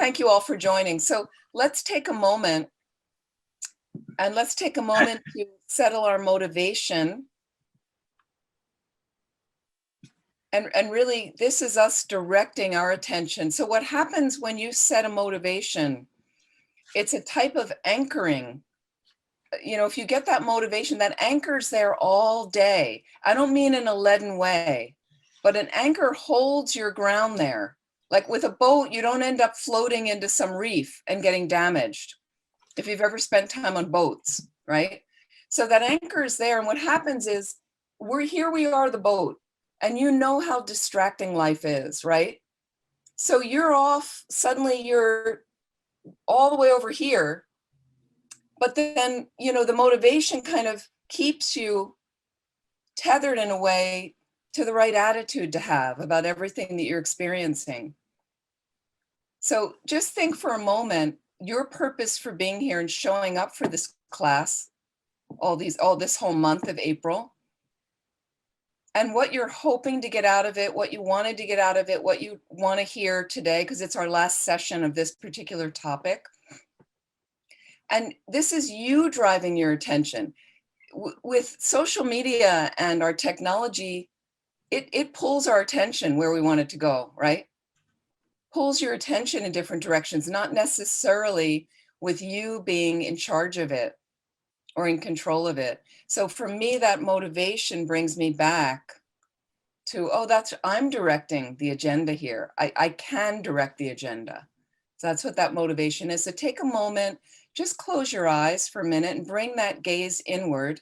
thank you all for joining. So let's take a moment to settle our motivation. And really, this is us directing our attention. So what happens when you set a motivation? It's a type of anchoring. You know, if you get that motivation, that anchor's there all day. I don't mean in a leaden way, but an anchor holds your ground there. Like with a boat, you don't end up floating into some reef and getting damaged. If you've ever spent time on boats, right? So that anchor is there. And what happens is we are the boat, and you know how distracting life is, right? So you're off, suddenly you're all the way over here, but then, you know, the motivation kind of keeps you tethered in a way to the right attitude to have about everything that you're experiencing. So just think for a moment, your purpose for being here and showing up for this class, all this whole month of April, and what you're hoping to get out of it, what you wanted to get out of it, what you want to hear today, because it's our last session of this particular topic. And this is you driving your attention. With social media and our technology, it pulls our attention where we want it to go, right? Pulls your attention in different directions, not necessarily with you being in charge of it or in control of it. So for me, that motivation brings me back to, I'm directing the agenda here. I can direct the agenda. So that's what that motivation is. So take a moment, just close your eyes for a minute and bring that gaze inward.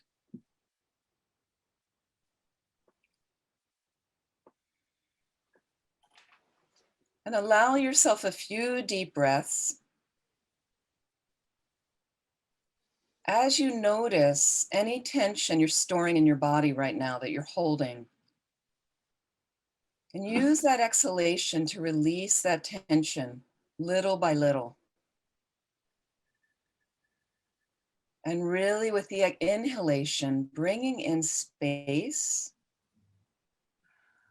And allow yourself a few deep breaths. As you notice any tension you're storing in your body right now that you're holding, and use that exhalation to release that tension little by little. And really with the inhalation, bringing in space,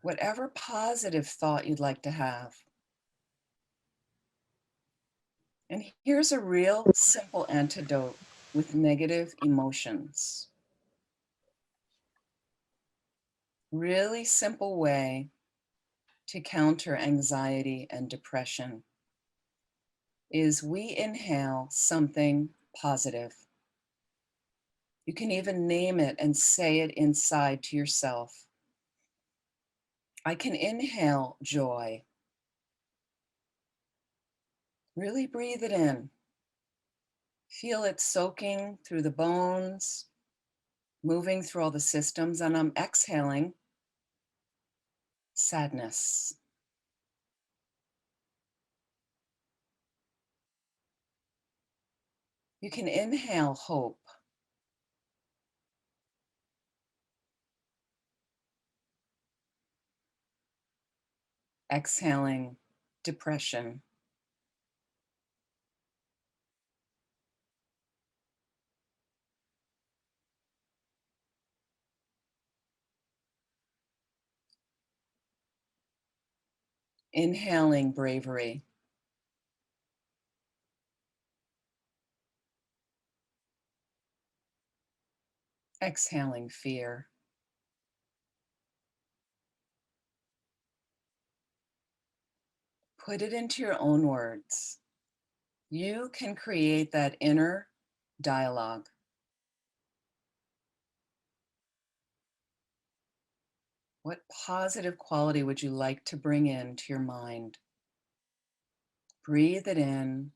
whatever positive thought you'd like to have. And here's a real simple antidote with negative emotions. Really simple way to counter anxiety and depression is we inhale something positive. You can even name it and say it inside to yourself. I can inhale joy. Really breathe it in. Feel it soaking through the bones, moving through all the systems, and I'm exhaling sadness. You can inhale hope. Exhaling depression. Inhaling bravery. Exhaling fear. Put it into your own words. You can create that inner dialogue. What positive quality would you like to bring into your mind? Breathe it in.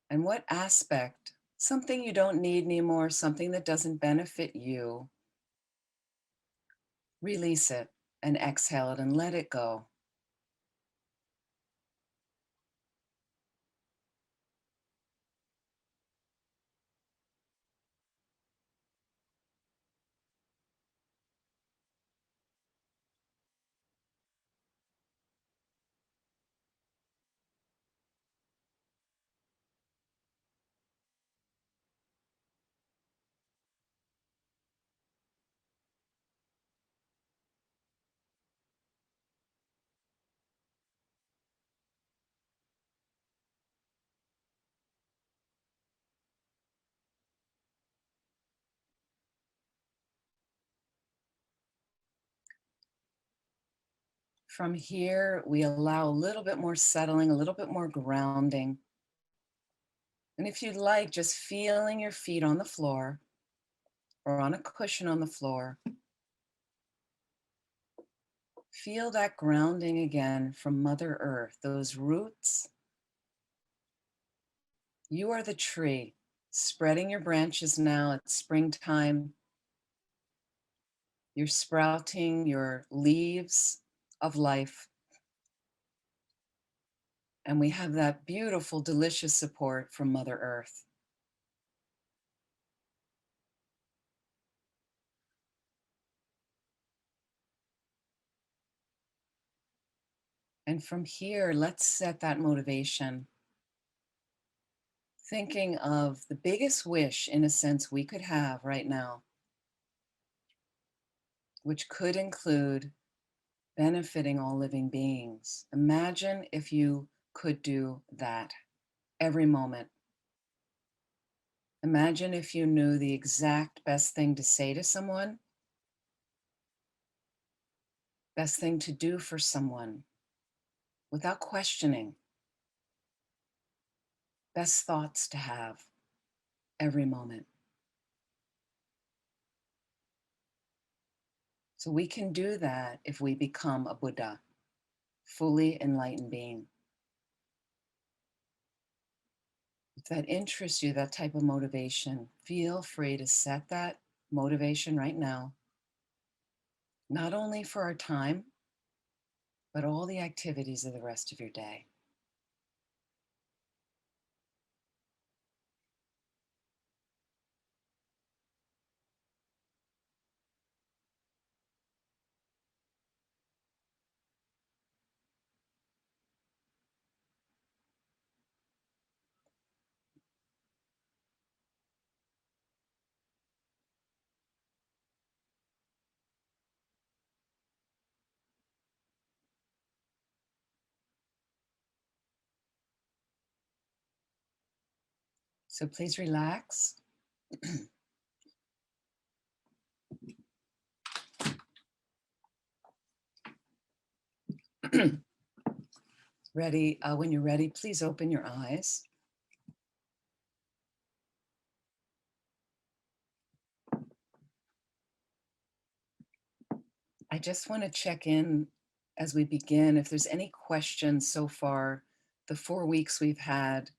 And what aspect, something you don't need anymore, something that doesn't benefit you, release it and exhale it and let it go. From here, we allow a little bit more settling, a little bit more grounding. And if you'd like, just feeling your feet on the floor or on a cushion on the floor. Feel that grounding again from Mother Earth, those roots. You are the tree, spreading your branches now. It's springtime. You're sprouting your leaves of life. And we have that beautiful, delicious support from Mother Earth. And from here, let's set that motivation. Thinking of the biggest wish, in a sense, we could have right now, which could include benefiting all living beings. Imagine if you could do that every moment. Imagine if you knew the exact best thing to say to someone, best thing to do for someone, without questioning, best thoughts to have every moment. So we can do that if we become a Buddha, fully enlightened being. If that interests you, that type of motivation, feel free to set that motivation right now, not only for our time, but all the activities of the rest of your day. So please relax. Ready, when you're ready, please open your eyes. I just want to check in as we begin, if there's any questions so far, the 4 weeks we've had,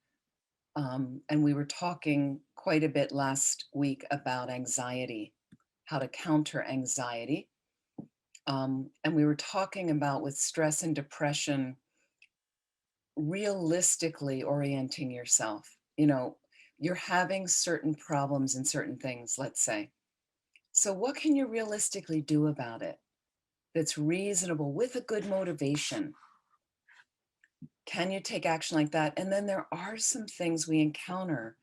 and we were talking quite a bit last week about anxiety, how to counter anxiety. And we were talking about with stress and depression, realistically orienting yourself. You know, you're having certain problems and certain things, let's say. So what can you realistically do about it that's reasonable with a good motivation? Can you take action like that? And then there are some things we encounter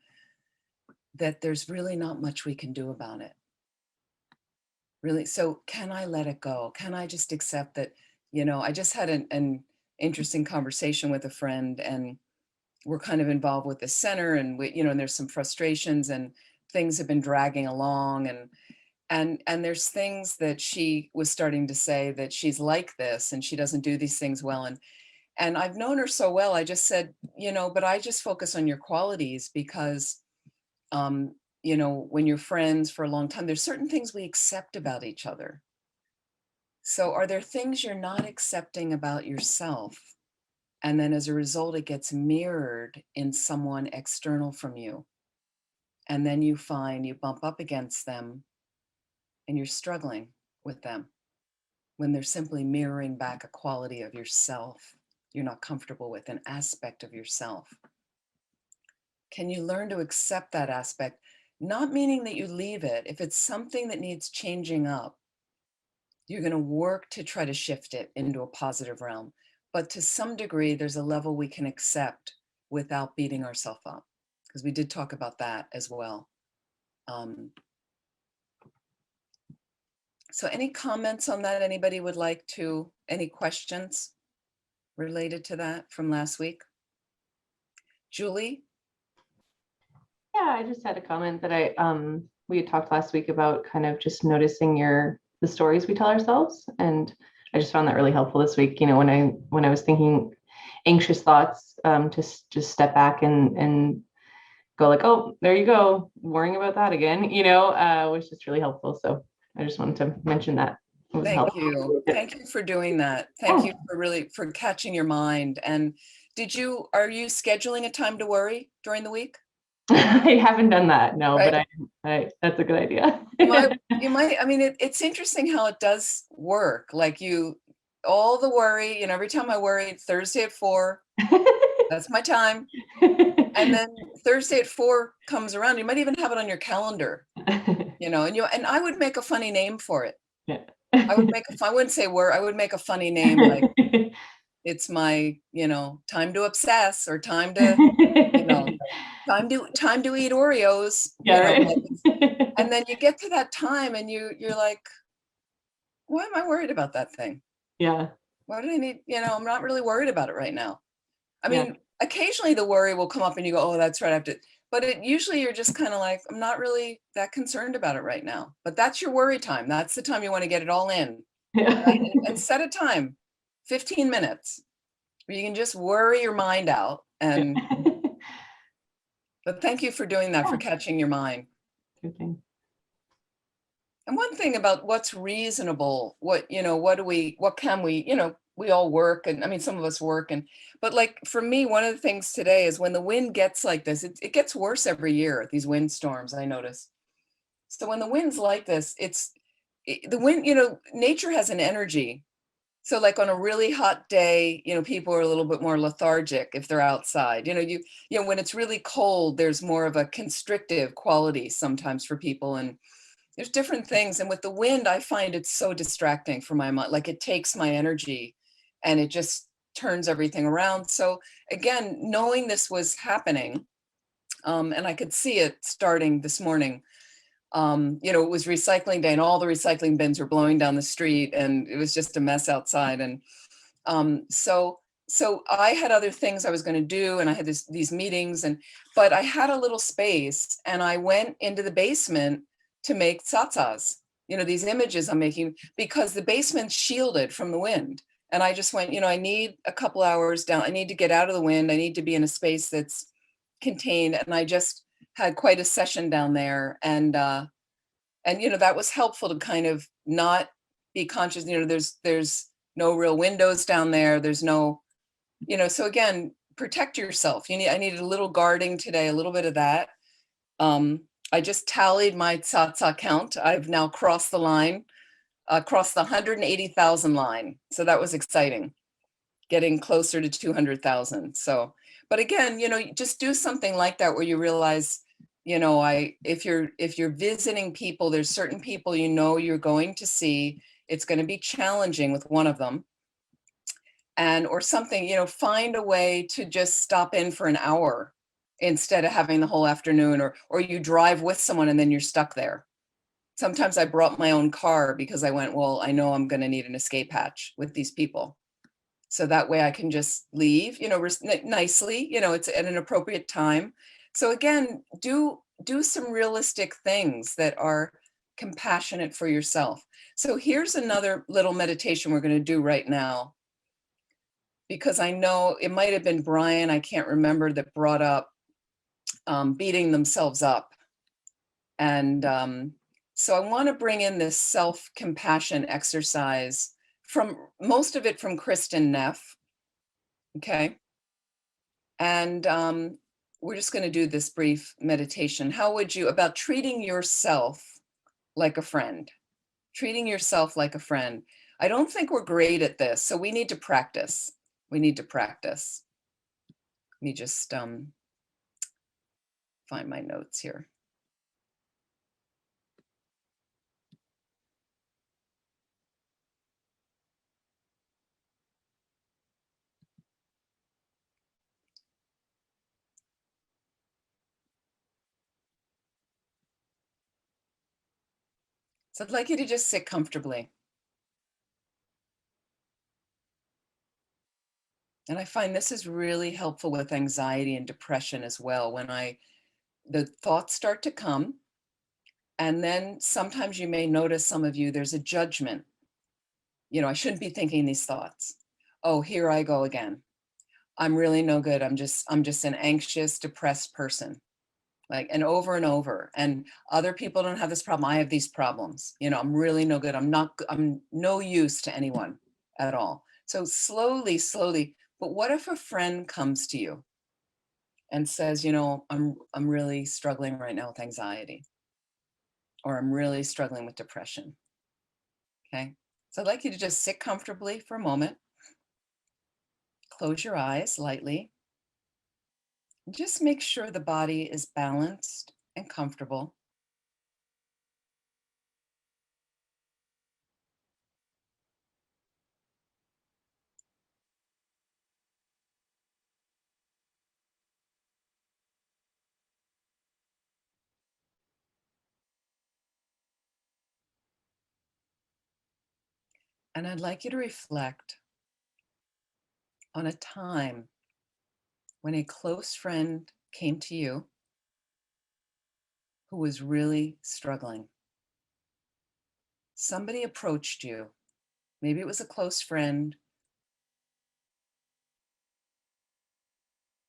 that there's really not much we can do about it. Really, so can I let it go? Can I just accept that, I just had an interesting conversation with a friend, and we're kind of involved with the center, and and there's some frustrations and things have been dragging along, and there's things that she was starting to say that she's like this and she doesn't do these things well. And I've known her so well, I just said, but I just focus on your qualities because, when you're friends for a long time, there's certain things we accept about each other. So are there things you're not accepting about yourself? And then as a result, it gets mirrored in someone external from you. And then you find you bump up against them and you're struggling with them when they're simply mirroring back a quality of yourself you're not comfortable with, an aspect of yourself. Can you learn to accept that aspect? Not meaning that you leave it. If it's something that needs changing up, you're going to work to try to shift it into a positive realm. But to some degree, there's a level we can accept without beating ourselves up, because we did talk about that as well. So any comments on that? Anybody would like to, any questions related to that from last week? Julie? Yeah, I just had a comment that we had talked last week about kind of just noticing the stories we tell ourselves. And I just found that really helpful this week. When I was thinking anxious thoughts, to just step back and go like, oh, there you go, worrying about that again, was just really helpful. So I just wanted to mention that. It was Thank helpful. you. Thank you for doing that. Thank Yeah. you for catching your mind. And are you scheduling a time to worry during the week? I haven't done that, no, Right. but that's a good idea. I mean, it's interesting how it does work. Like all the worry, every time I worry, Thursday at 4, that's my time. And then Thursday at 4 comes around, you might even have it on your calendar, and I would make a funny name for it. Yeah. I wouldn't say I would make a funny name like it's my, time to obsess or time to, time to eat Oreos, Yeah, right. and then you get to that time and you're like, why am I worried about that thing? Yeah. Why do I need, I'm not really worried about it right now. I Yeah. mean, occasionally the worry will come up and you go, oh, that's right. I have to, but usually you're just kind of like, I'm not really that concerned about it right now, but that's your worry time. That's the time you want to get it all in, Yeah. right? And set a time, 15 minutes, where you can just worry your mind out. But thank you for doing that, for catching your mind. Good thing. And one thing about what's reasonable, what can we, we all work, and I mean, some of us work, but like for me, one of the things today is when the wind gets like this, it gets worse every year, these windstorms, I notice. So when the wind's like this, the wind, nature has an energy. So like on a really hot day, people are a little bit more lethargic if they're outside. When it's really cold, there's more of a constrictive quality sometimes for people, and there's different things. And with the wind, I find it's so distracting for my mind. Like it takes my energy and it just turns everything around. So again, knowing this was happening, and I could see it starting this morning. It was recycling day and all the recycling bins were blowing down the street and it was just a mess outside. And so I had other things I was going to do, and I had these meetings, but I had a little space, and I went into the basement to make tsatsas, these images I'm making, because the basement's shielded from the wind. And I just went, I need a couple hours down. I need to get out of the wind. I need to be in a space that's contained. And I just had quite a session down there. And that was helpful to kind of not be conscious. There's no real windows down there. There's no, so again, protect yourself. I needed a little guarding today, a little bit of that. I just tallied my tsatsa count. I've now crossed the line, crossed the 180,000 line. So that was exciting, getting closer to 200,000. So, but again, just do something like that where you realize, if you're visiting people, there's certain people you're going to see. It's going to be challenging with one of them. Or something, find a way to just stop in for an hour instead of having the whole afternoon, or you drive with someone and then you're stuck there. Sometimes I brought my own car because I went, well, I know I'm going to need an escape hatch with these people. So that way I can just leave, nicely, it's at an appropriate time. So again, do some realistic things that are compassionate for yourself. So here's another little meditation we're going to do right now, because I know it might have been Brian, I can't remember, that brought up beating themselves up. And so I want to bring in this self-compassion exercise, from most of it from Kristen Neff. Okay. And we're just going to do this brief meditation. How would you, about treating yourself like a friend? Treating yourself like a friend. I don't think we're great at this, so we need to practice. We need to practice. Let me just find my notes here. So I'd like you to just sit comfortably. And I find this is really helpful with anxiety and depression as well. When the thoughts start to come, and then sometimes you may notice, some of you, there's a judgment. I shouldn't be thinking these thoughts. Oh, here I go again. I'm really no good. I'm just an anxious, depressed person. Like, and over. And other people don't have this problem. I have these problems. I'm really no good. I'm no use to anyone at all. So slowly, but what if a friend comes to you and says, I'm really struggling right now with anxiety, or I'm really struggling with depression. Okay. So I'd like you to just sit comfortably for a moment, close your eyes lightly, and just make sure the body is balanced and comfortable. And I'd like you to reflect on a time when a close friend came to you who was really struggling. Somebody approached you. Maybe it was a close friend,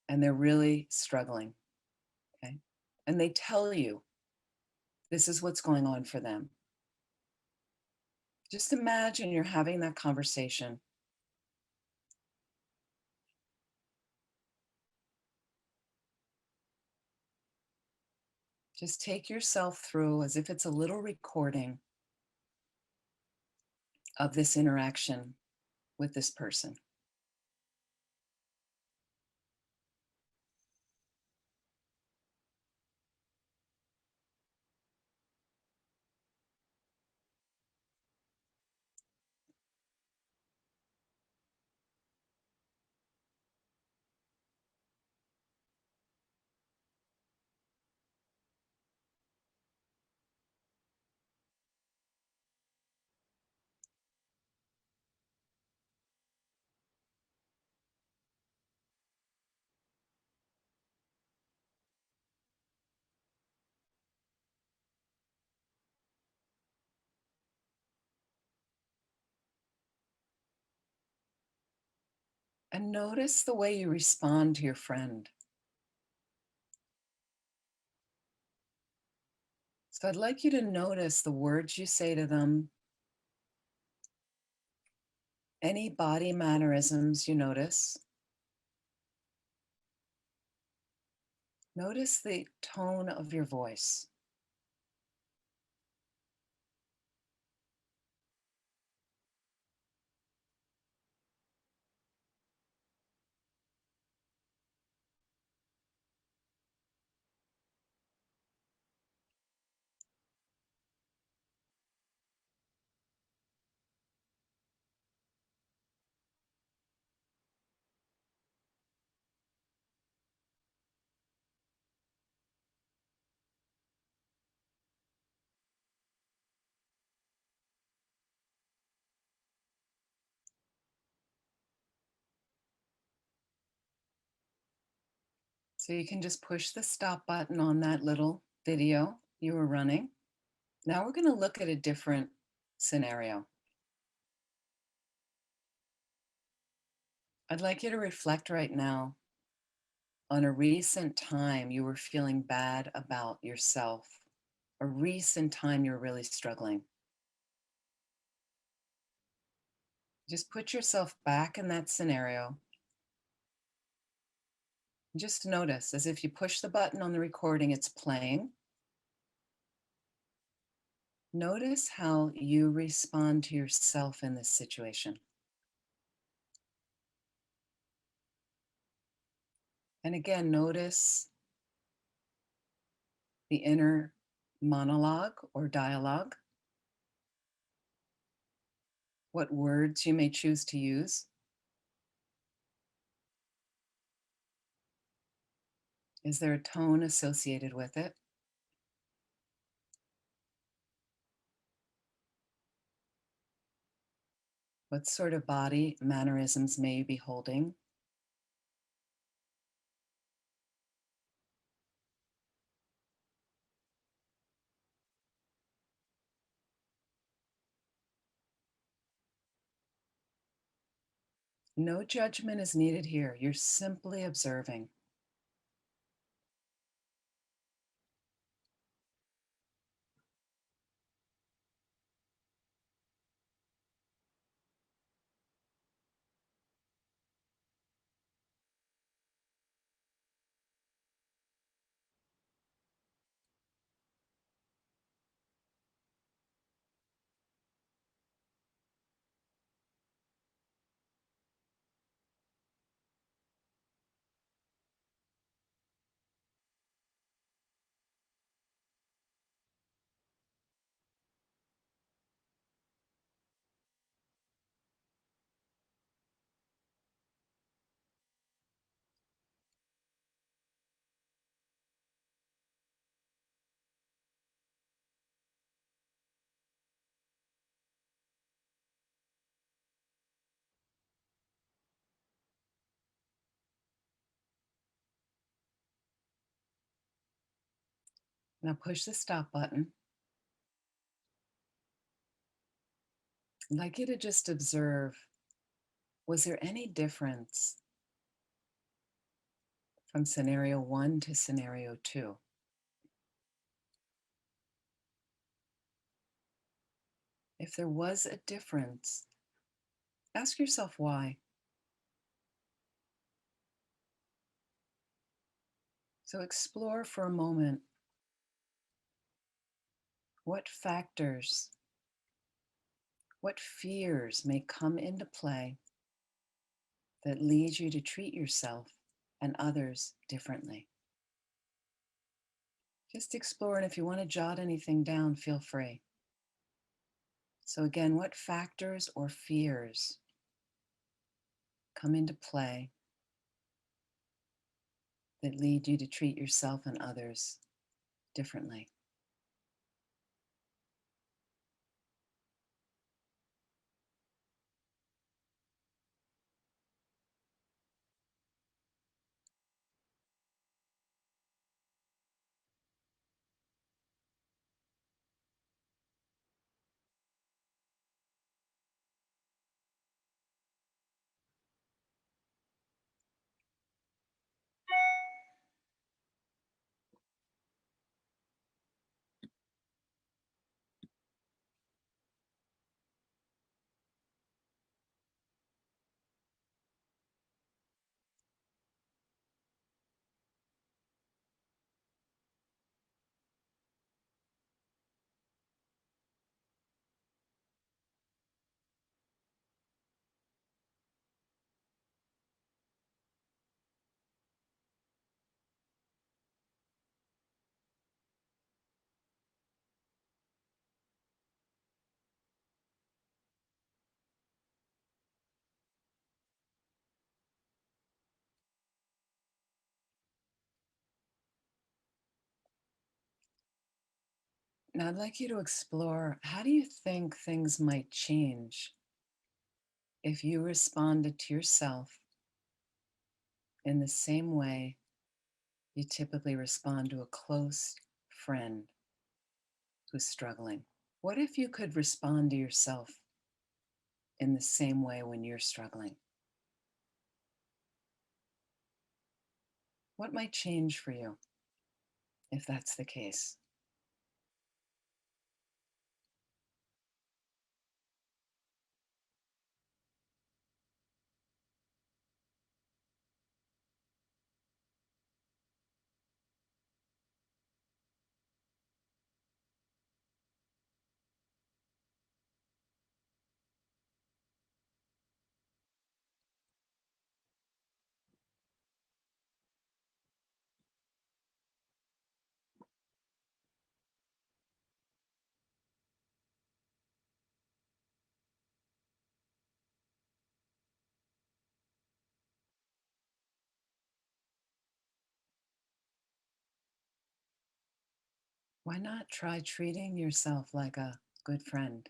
and they're really struggling. Okay. And they tell you this is what's going on for them. Just imagine you're having that conversation. Just take yourself through as if it's a little recording of this interaction with this person. And notice the way you respond to your friend. So I'd like you to notice the words you say to them, any body mannerisms you notice. Notice the tone of your voice. So you can just push the stop button on that little video you were running. Now we're going to look at a different scenario. I'd like you to reflect right now on a recent time you were feeling bad about yourself, a recent time you're really struggling. Just put yourself back in that scenario. Just notice, as if you push the button on the recording, it's playing. Notice how you respond to yourself in this situation. And again, notice the inner monologue or dialogue, what words you may choose to use. Is there a tone associated with it? What sort of body mannerisms may you be holding? No judgment is needed here. You're simply observing. Now push the stop button. I'd like you to just observe, was there any difference from scenario 1 to scenario 2? If there was a difference, ask yourself why. So explore for a moment what factors, what fears may come into play that lead you to treat yourself and others differently. Just explore, and if you want to jot anything down, feel free. So again, what factors or fears come into play that lead you to treat yourself and others differently? Now, I'd like you to explore, how do you think things might change if you responded to yourself in the same way you typically respond to a close friend who's struggling? What if you could respond to yourself in the same way when you're struggling? What might change for you if that's the case? Why not try treating yourself like a good friend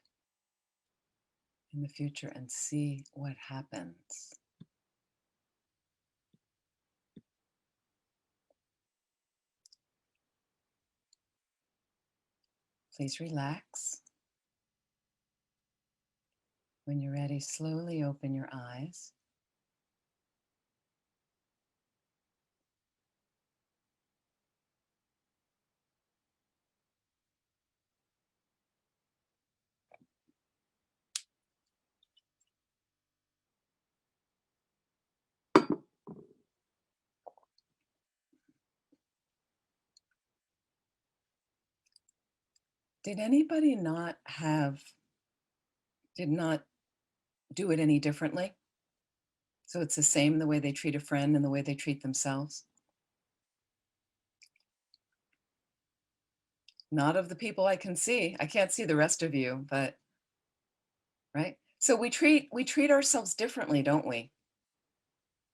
in the future and see what happens? Please relax. When you're ready, slowly open your eyes. Did anybody did not do it any differently? So it's the same the way they treat a friend and the way they treat themselves? Not of the people I can see. I can't see the rest of you, but right? So we treat ourselves differently, don't we?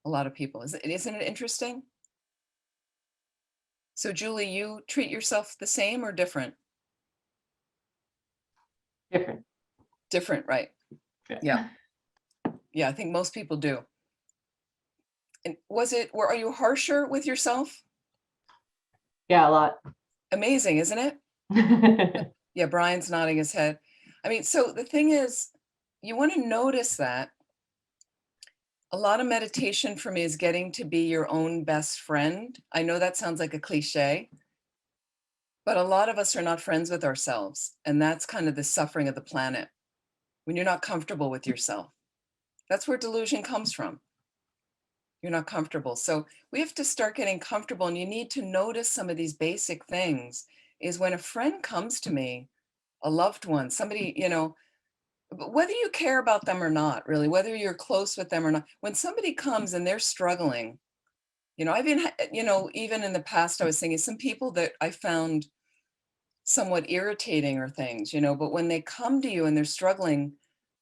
A lot of people. Isn't it interesting? So Julie, you treat yourself the same or different? Different. Different, right? Yeah. Yeah. Yeah, I think most people do. And are you harsher with yourself? Yeah, a lot. Amazing, isn't it? Yeah, Brian's nodding his head. I mean, so the thing is, you want to notice that a lot of meditation for me is getting to be your own best friend. I know that sounds like a cliche, but a lot of us are not friends with ourselves. And that's kind of the suffering of the planet when you're not comfortable with yourself. That's where delusion comes from. You're not comfortable. So we have to start getting comfortable, and you need to notice some of these basic things. Is when a friend comes to me, a loved one, somebody, whether you care about them or not, really, whether you're close with them or not, when somebody comes and they're struggling, I've been, even in the past, I was thinking some people that I found somewhat irritating or things, but when they come to you and they're struggling,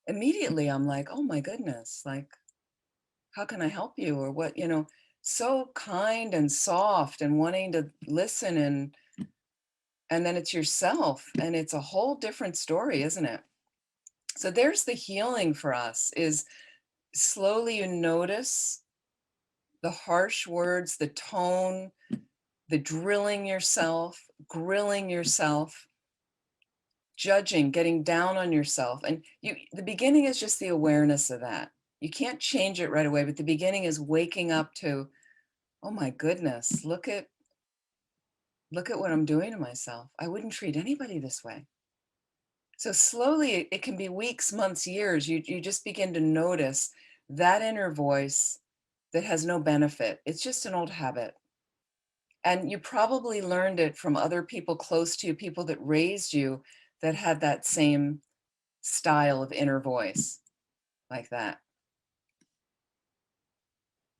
immediately I'm like, oh my goodness, like, how can I help you? Or what, so kind and soft and wanting to listen, and then it's yourself, and it's a whole different story, isn't it? So there's the healing for us, is slowly you notice the harsh words, the tone, the grilling yourself, judging, getting down on yourself. And the beginning is just the awareness of that. You can't change it right away, but the beginning is waking up to, oh my goodness, look at what I'm doing to myself. I wouldn't treat anybody this way. So slowly, it can be weeks, months, years. You just begin to notice that inner voice that has no benefit. It's just an old habit. And you probably learned it from other people close to you, people that raised you, that had that same style of inner voice like that,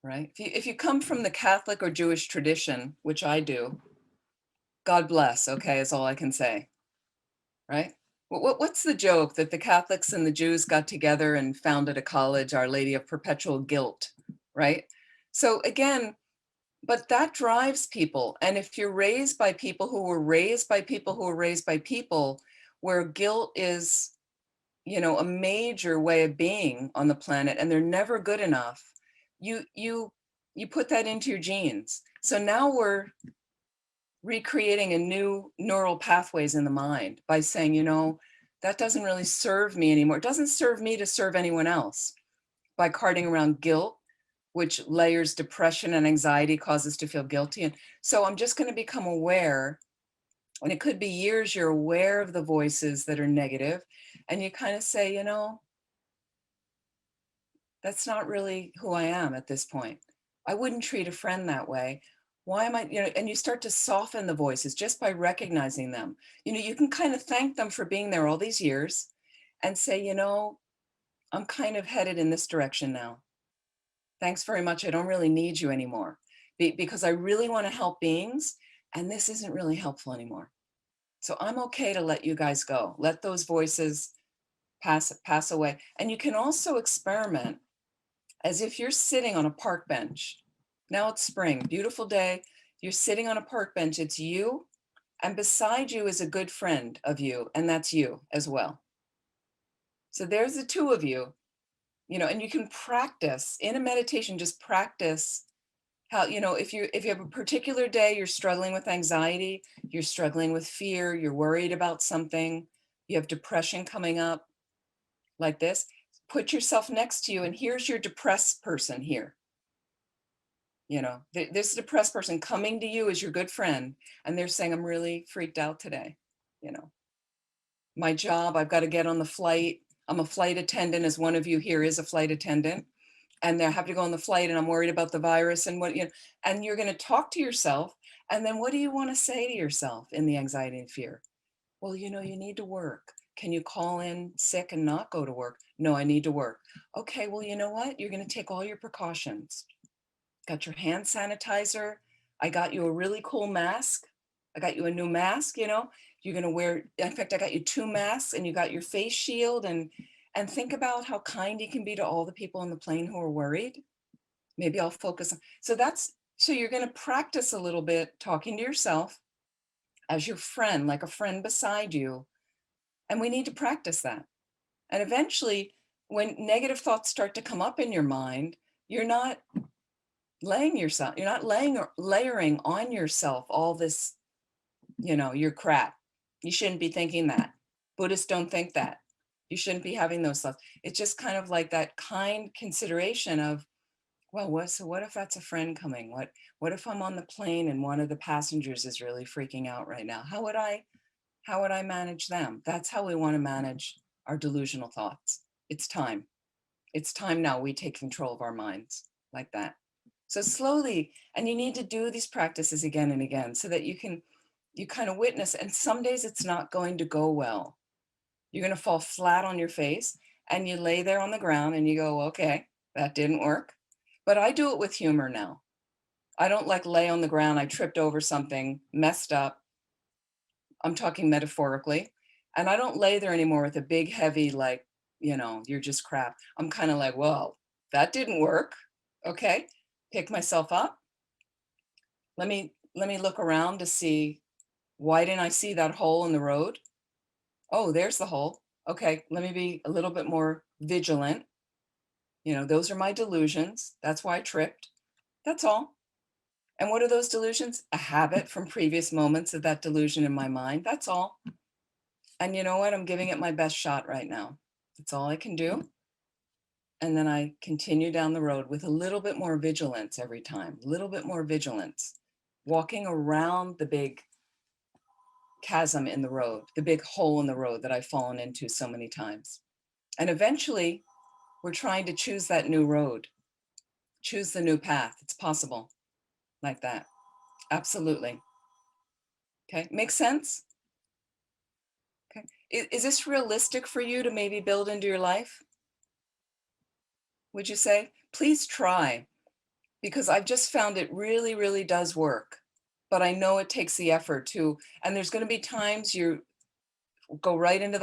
right? If you come from the Catholic or Jewish tradition, which I do, God bless, okay, is all I can say, right? What's the joke that the Catholics and the Jews got together and founded a college, Our Lady of Perpetual Guilt, right? So again, but that drives people. And if you're raised by people who were raised by people who were raised by people, where guilt is, a major way of being on the planet, and they're never good enough, you put that into your genes. So now we're recreating a new neural pathways in the mind by saying, that doesn't really serve me anymore. It doesn't serve me to serve anyone else, by carting around guilt, which layers depression and anxiety, causes to feel guilty. And so I'm just going to become aware, and it could be years you're aware of the voices that are negative, and you kind of say, that's not really who I am at this point. I wouldn't treat a friend that way. Why am I, and you start to soften the voices just by recognizing them. You can kind of thank them for being there all these years and say, I'm kind of headed in this direction now. Thanks very much. I don't really need you anymore, because I really want to help beings, and this isn't really helpful anymore. So I'm okay to let you guys go. Let those voices pass away. And you can also experiment as if you're sitting on a park bench. Now it's spring, beautiful day. You're sitting on a park bench. It's you, and beside you is a good friend of you, and that's you as well. So there's the two of you, and you can practice in a meditation, just practice how, if you have a particular day, you're struggling with anxiety, you're struggling with fear, you're worried about something, you have depression coming up like this, put yourself next to you, and here's your depressed person here. This depressed person coming to you as your good friend, and they're saying, I'm really freaked out today. My job, I've got to get on the flight. I'm a flight attendant, as one of you here is a flight attendant, and I have to go on the flight, and I'm worried about the virus, and and you're going to talk to yourself. And then what do you want to say to yourself in the anxiety and fear? Well, you know, you need to work. Can you call in sick and not go to work? No, I need to work. Okay, well, you know what? You're going to take all your precautions. Got your hand sanitizer. I got you a really cool mask. I got you a new mask, you know. You're going to wear, in fact, I got you two masks and you got your face shield, and think about how kind you can be to all the people on the plane who are worried. Maybe I'll focus on. So you're going to practice a little bit talking to yourself as your friend, like a friend beside you. And we need to practice that. And eventually, when negative thoughts start to come up in your mind, you're not you're not laying or layering on yourself all this, you know, your crap. You shouldn't be thinking that. Buddhists don't think that. You shouldn't be having those thoughts. It's just kind of like that kind consideration of, well, what if that's a friend coming? What if I'm on the plane and one of the passengers is really freaking out right now? How would I manage them? That's how we want to manage our delusional thoughts. It's time. It's time now we take control of our minds like that. So slowly, and you need to do these practices again and again so that you kind of witness, and some days it's not going to go well. You're going to fall flat on your face and you lay there on the ground and you go, okay, that didn't work. But I do it with humor now. I don't like lay on the ground. I tripped over something, messed up. I'm talking metaphorically. And I don't lay there anymore with a big, heavy, like, you know, you're just crap. I'm kind of like, well, that didn't work. Okay. Pick myself up. Let me look around to see, why didn't I see that hole in the road? Oh, there's the hole. Okay. Let me be a little bit more vigilant. You know, those are my delusions. That's why I tripped. That's all. And what are those delusions? A habit from previous moments of that delusion in my mind. That's all. And you know what? I'm giving it my best shot right now. That's all I can do. And then I continue down the road with a little bit more vigilance every time, a little bit more vigilance, walking around the big chasm in the road, the big hole in the road that I've fallen into so many times. And eventually, we're trying to choose that new road, choose the new path. It's possible like that. Absolutely. Okay. Makes sense? Okay. Is this realistic for you to maybe build into your life? Would you say? Please try, because I've just found it really, really does work. But I know it takes the effort to, and there's going to be times you go right into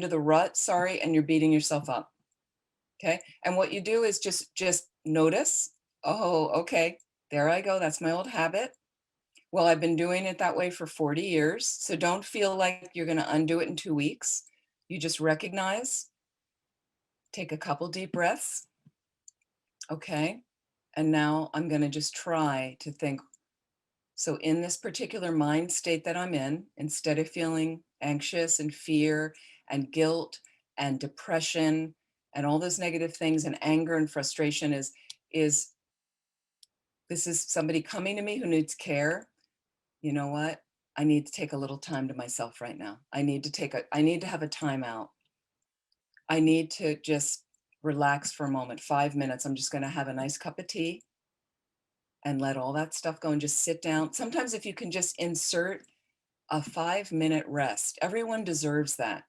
the rut, sorry, and you're beating yourself up. Okay. And what you do is just notice, oh, okay, there I go. That's my old habit. Well, I've been doing it that way for 40 years. So don't feel like you're going to undo it in 2 weeks. You just recognize, take a couple deep breaths. Okay. And now I'm going to just try to think. So in this particular mind state that I'm in, instead of feeling anxious and fear and guilt and depression and all those negative things and anger and frustration, is this is somebody coming to me who needs care. You know what? I need to take a little time to myself right now. I need to have a timeout. I need to just relax for a moment, 5 minutes. I'm just going to have a nice cup of tea and let all that stuff go and just sit down. Sometimes if you can just insert a 5-minute rest, everyone deserves that.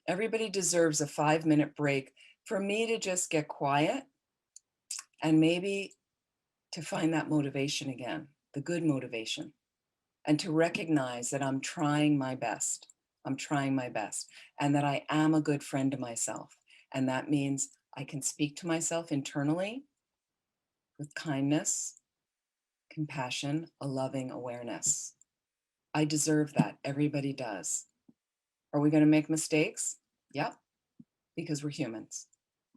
Everybody deserves a 5-minute break for me to just get quiet and maybe to find that motivation again, the good motivation, and to recognize that I'm trying my best. I'm trying my best, and that I am a good friend to myself. And that means I can speak to myself internally with kindness, compassion, a loving awareness. I deserve that. Everybody does. Are we going to make mistakes? Yep, because we're humans.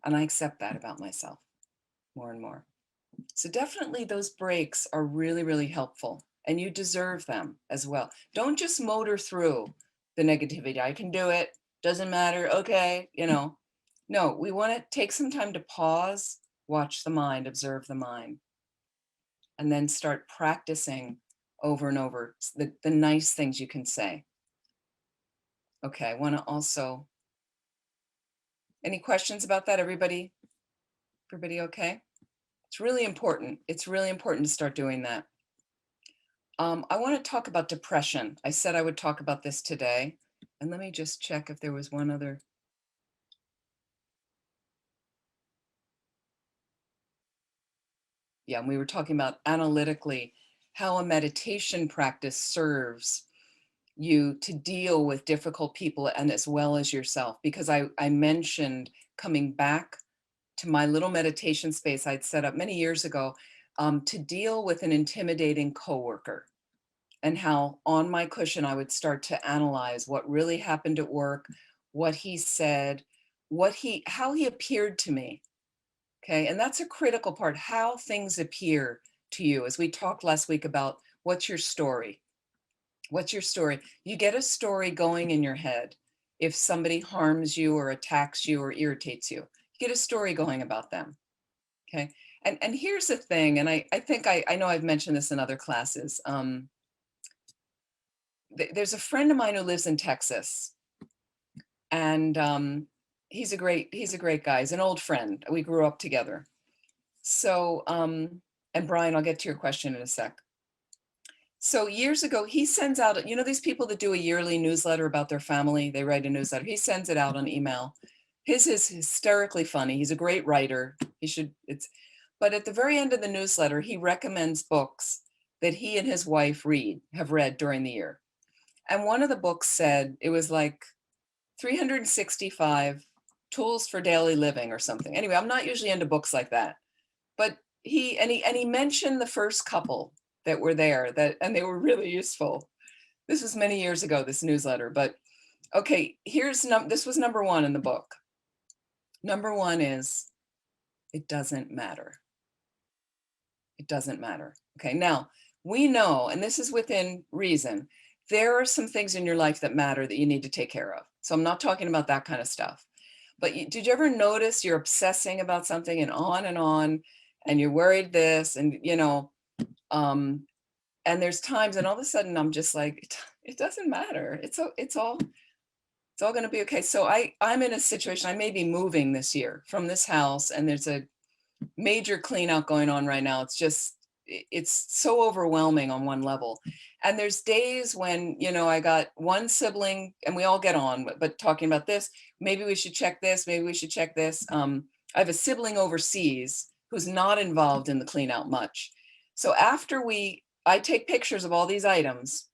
And I accept that about myself more and more. So definitely those breaks are really, really helpful. And you deserve them as well. Don't just motor through the negativity. I can do it. Doesn't matter. Okay. You know, no, we want to take some time to pause, watch the mind, observe the mind, and then start practicing over and over the nice things you can say. Okay. I want to also, any questions about that? Everybody okay? It's really important. It's really important to start doing that. I want to talk about depression. I said I would talk about this today. And let me just check if there was one other. Yeah, and we were talking about analytically how a meditation practice serves you to deal with difficult people and as well as yourself. Because I mentioned coming back to my little meditation space I'd set up many years ago to deal with an intimidating coworker, and how on my cushion I would start to analyze what really happened at work, what he said, how he appeared to me. Okay. And that's a critical part, how things appear to you. As we talked last week about what's your story? What's your story? You get a story going in your head. If somebody harms you or attacks you or irritates you, you get a story going about them. Okay. And here's the thing, and I think I know I've mentioned this in other classes. There's a friend of mine who lives in Texas, and he's a great guy. He's an old friend. We grew up together. So, and Brian, I'll get to your question in a sec. So years ago, he sends out, you know, these people that do a yearly newsletter about their family, they write a newsletter. He sends it out on email. His is hysterically funny. He's a great writer. But at the very end of the newsletter, he recommends books that he and his wife have read during the year. And one of the books said, it was like 365 tools for daily living or something. Anyway, I'm not usually into books like that, but he mentioned the first couple that were there, and they were really useful. This was many years ago, this newsletter, but okay, this was number one in the book. Number one is, it doesn't matter. It doesn't matter. Okay, now we know, and this is within reason, there are some things in your life that matter that you need to take care of. So I'm not talking about that kind of stuff. But did you ever notice you're obsessing about something and you're worried this, and and there's times, and all of a sudden I'm just like, it doesn't matter. It's all going to be okay. So I'm in a situation, I may be moving this year from this house, and there's a major clean out going on right now. It's so overwhelming on one level. And there's days when, I got one sibling and we all get on, but talking about this, maybe we should check this, maybe we should check this. I have a sibling overseas who's not involved in the clean out much. So after I take pictures of all these items,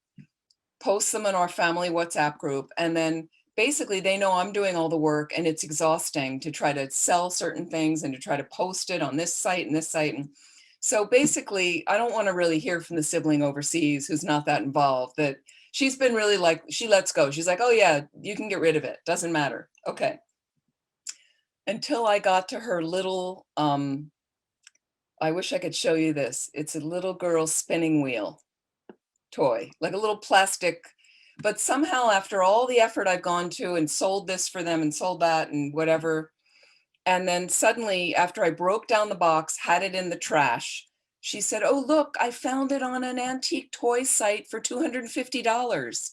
post them in our family WhatsApp group, and then basically they know I'm doing all the work, and it's exhausting to try to sell certain things and to try to post it on this site and this site. And so basically I don't want to really hear from the sibling overseas who's not that involved, that she's been really like, she lets go. She's like, oh yeah, you can get rid of it. Doesn't matter. Okay. Until I got to her little, I wish I could show you this. It's a little girl spinning wheel toy, like a little plastic. But somehow, after all the effort I've gone to and sold this for them and sold that and whatever, and then suddenly, after I broke down the box, had it in the trash, she said, oh, look, I found it on an antique toy site for $250.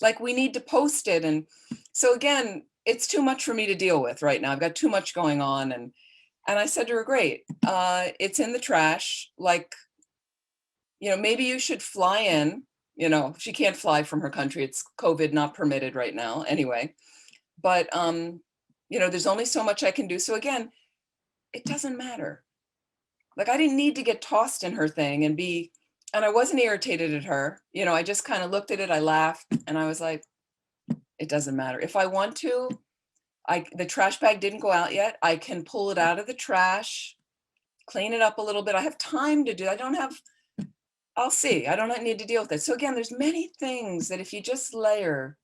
Like, we need to post it. And so again, it's too much for me to deal with right now. I've got too much going on. And I said to her, great, it's in the trash. Like, maybe you should fly in. She can't fly from her country. It's COVID, not permitted right now anyway. But, there's only so much I can do. So again, it doesn't matter. Like, I didn't need to get tossed in her thing and I wasn't irritated at her. I just kind of looked at it. I laughed and I was like, it doesn't matter. If I want to, the trash bag didn't go out yet. I can pull it out of the trash, clean it up a little bit. I have time to do. I'll see. I don't need to deal with it. So again, there's many things that if you just layer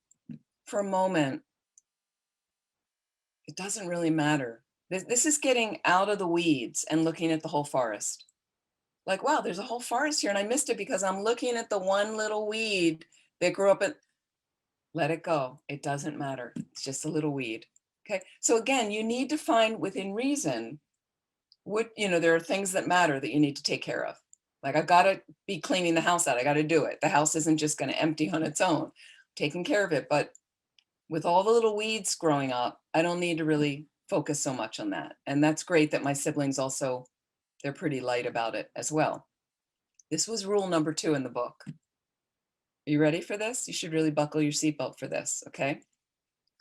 for a moment, it doesn't really matter. This is getting out of the weeds and looking at the whole forest. Like, wow, there's a whole forest here and I missed it because I'm looking at the one little weed that grew up let it go. It doesn't matter. It's just a little weed. Okay. So again, you need to find within reason there are things that matter that you need to take care of. Like, I've got to be cleaning the house out. I got to do it. The house isn't just going to empty on its own, taking care of it. But with all the little weeds growing up, I don't need to really focus so much on that. And that's great that my siblings also, they're pretty light about it as well. This was rule number 2 in the book. Are you ready for this? You should really buckle your seatbelt for this, okay?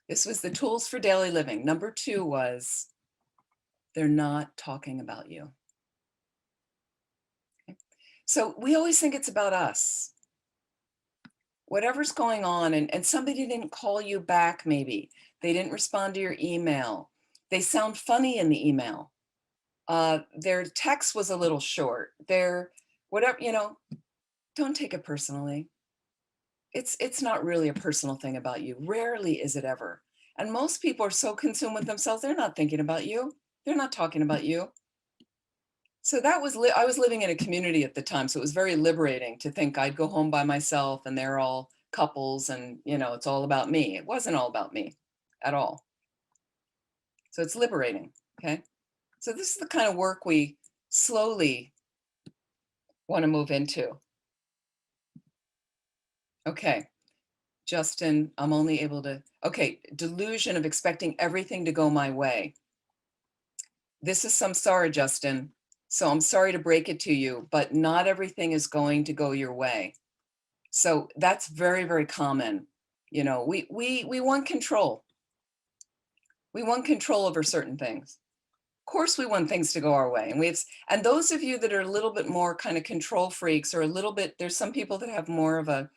This was the tools for daily living. Number 2 was, they're not talking about you. Okay? So we always think it's about us. Whatever's going on, and somebody didn't call you back, maybe. They didn't respond to your email. They sound funny in the email. Their text was a little short. Their whatever, don't take it personally. It's not really a personal thing about you. Rarely is it ever. And most people are so consumed with themselves, they're not thinking about you. They're not talking about you. So that was, I was living in a community at the time, so it was very liberating to think I'd go home by myself and they're all couples and, it's all about me. It wasn't all about me at all. So it's liberating, okay? So this is the kind of work we slowly want to move into. Okay, Justin, I'm only able to, okay, delusion of expecting everything to go my way. I'm sorry, Justin. So I'm sorry to break it to you, but not everything is going to go your way. So that's very, very common. We want control. We want control over certain things. Of course, we want things to go our way. And those of you that are a little bit more kind of control freaks, or there's some people that have more of a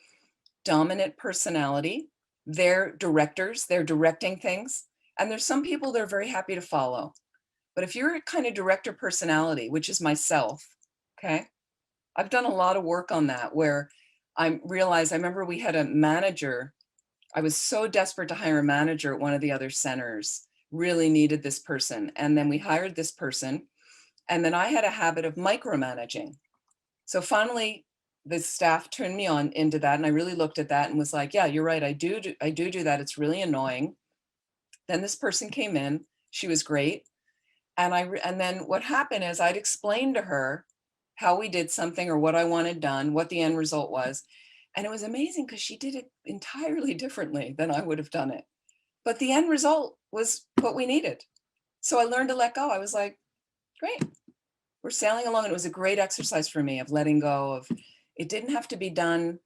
dominant personality. They're directors, they're directing things. And there's some people that are very happy to follow. But if you're a kind of director personality, which is myself, okay, I've done a lot of work on that, where I remember we had a manager. I was so desperate to hire a manager at one of the other centers, really needed this person. And then we hired this person. And then I had a habit of micromanaging. So finally, the staff turned me on into that. And I really looked at that and was like, yeah, you're right. I do that. It's really annoying. Then this person came in. She was great. And then what happened is I'd explain to her how we did something or what I wanted done, what the end result was. And it was amazing because she did it entirely differently than I would have done it. But the end result was what we needed. So I learned to let go. I was like, great, we're sailing along. And it was a great exercise for me of letting go of, it didn't have to be done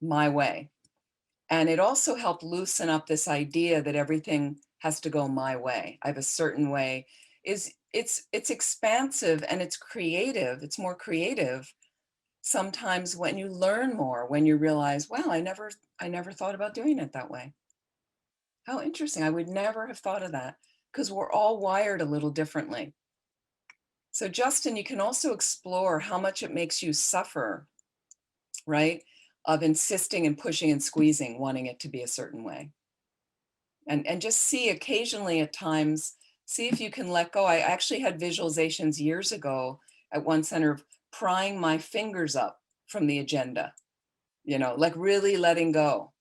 my way. And it also helped loosen up this idea that everything has to go my way. I have a certain way. It's expansive and it's creative. It's more creative sometimes when you learn more, when you realize, wow, I never thought about doing it that way. How interesting. I would never have thought of that, because we're all wired a little differently. So Justin, you can also explore how much it makes you suffer, right? Of insisting and pushing and squeezing, wanting it to be a certain way. And just see occasionally at times, see if you can let go. I actually had visualizations years ago at one center of prying my fingers up from the agenda, like really letting go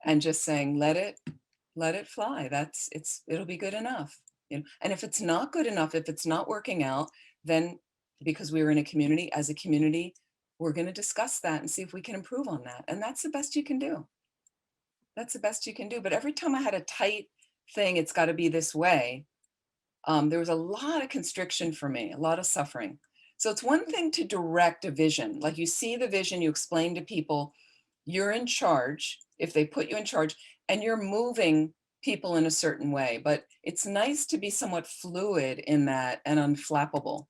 and just saying, let it fly. It'll be good enough. And if it's not good enough, if it's not working out, then because we were in a community, as a community, we're going to discuss that and see if we can improve on that. And that's the best you can do. That's the best you can do. But every time I had a tight thing, it's got to be this way. There was a lot of constriction for me, a lot of suffering. So it's one thing to direct a vision. Like you see the vision, you explain to people, you're in charge, if they put you in charge, and you're moving people in a certain way. But it's nice to be somewhat fluid in that and unflappable,